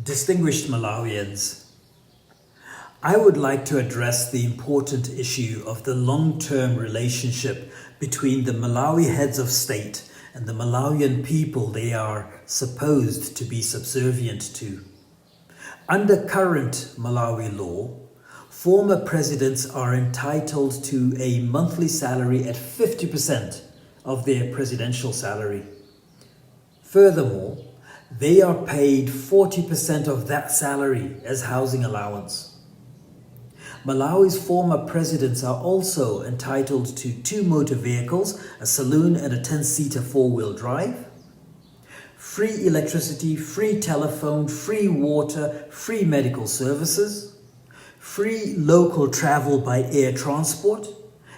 Distinguished Malawians, I would like to address the important issue of the long-term relationship between the Malawi heads of state and the Malawian people they are supposed to be subservient to. Under current Malawi law, former presidents are entitled to a monthly salary at 50% of their presidential salary. Furthermore, they are paid 40% of that salary as housing allowance. Malawi's former presidents are also entitled to 2 motor vehicles, a saloon and a 10-seater 4-wheel drive, free electricity, free telephone, free water, free medical services, free local travel by air transport,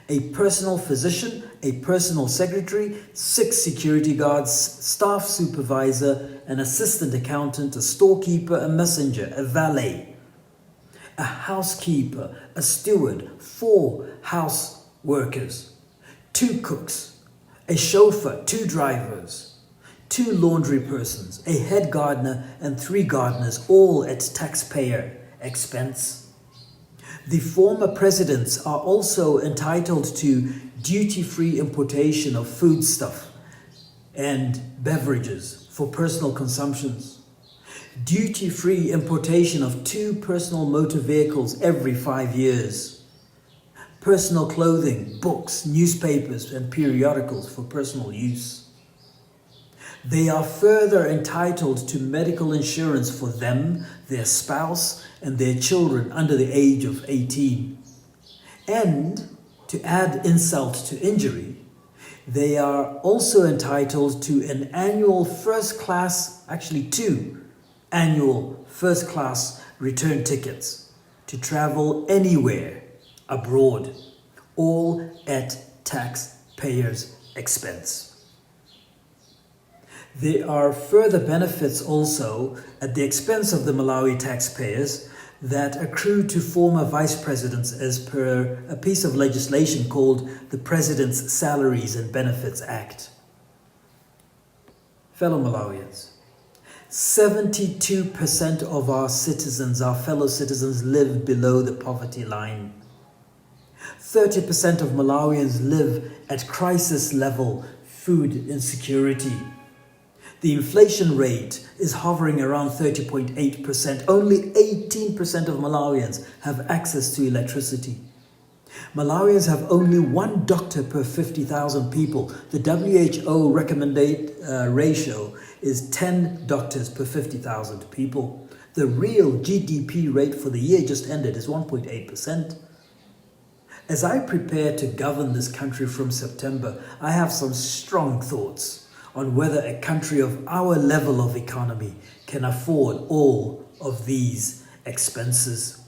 a personal physician, a personal secretary, 6 security guards, staff supervisor, an assistant accountant, a storekeeper, a messenger, a valet, a housekeeper, a steward, 4 house workers, 2 cooks, a chauffeur, 2 drivers, 2 laundry persons, a head gardener, and 3 gardeners, all at taxpayer expense. The former presidents are also entitled to duty-free importation of foodstuff and beverages for personal consumptions, duty-free importation of 2 personal motor vehicles every 5 years, personal clothing, books, newspapers, and periodicals for personal use. They are further entitled to medical insurance for them, their spouse, and their children under the age of 18. And, to add insult to injury, they are also entitled to an annual first-class, actually 2 annual first-class return tickets to travel anywhere abroad, all at taxpayers' expense. There are further benefits also at the expense of the Malawi taxpayers that accrue to former vice presidents as per a piece of legislation called the President's Salaries and Benefits Act. Fellow Malawians, 72% of our citizens, our fellow citizens, live below the poverty line. 30% of Malawians live at crisis level food insecurity. The inflation rate is hovering around 30.8%. Only 18% of Malawians have access to electricity. Malawians have only 1 doctor per 50,000 people. The WHO recommended ratio is 10 doctors per 50,000 people. The real GDP rate for the year just ended is 1.8%. As I prepare to govern this country from September, I have some strong thoughts on whether a country of our level of economy can afford all of these expenses.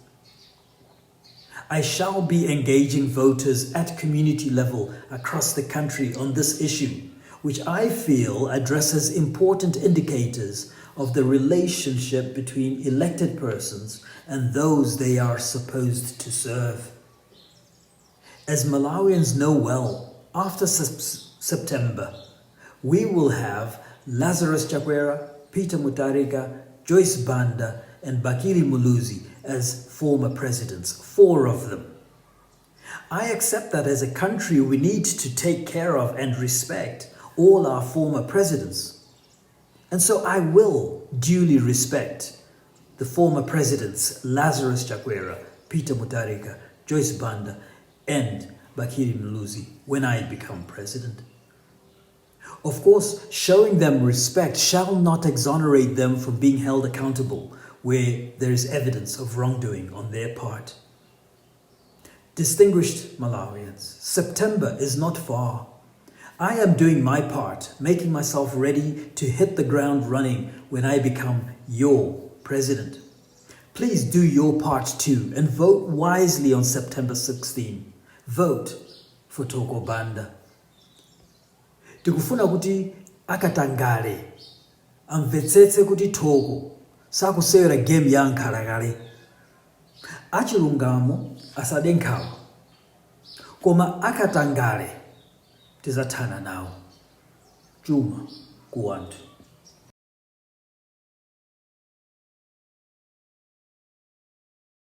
I shall be engaging voters at community level across the country on this issue, which I feel addresses important indicators of the relationship between elected persons and those they are supposed to serve. As Malawians know well, after September, we will have Lazarus Chakwera, Peter Mutharika, Joyce Banda, and Bakili Muluzi as former presidents, 4 of them. I accept that as a country we need to take care of and respect all our former presidents. And so I will duly respect the former presidents Lazarus Chakwera, Peter Mutharika, Joyce Banda, and Bakili Muluzi when I become president. Of course, showing them respect shall not exonerate them from being held accountable where there is evidence of wrongdoing on their part. Distinguished Malawians, September is not far. I am doing my part, making myself ready to hit the ground running when I become your president. Please do your part too and vote wisely on September 16. Vote for Thoko Banda. Tikufuna kuti akatangale amvetsetse kuti Thoko sakusewera game ya nkhalakale. Achilungamo asade nkhawa, koma akatangale tizathana nawo. Chuma ku wanthu.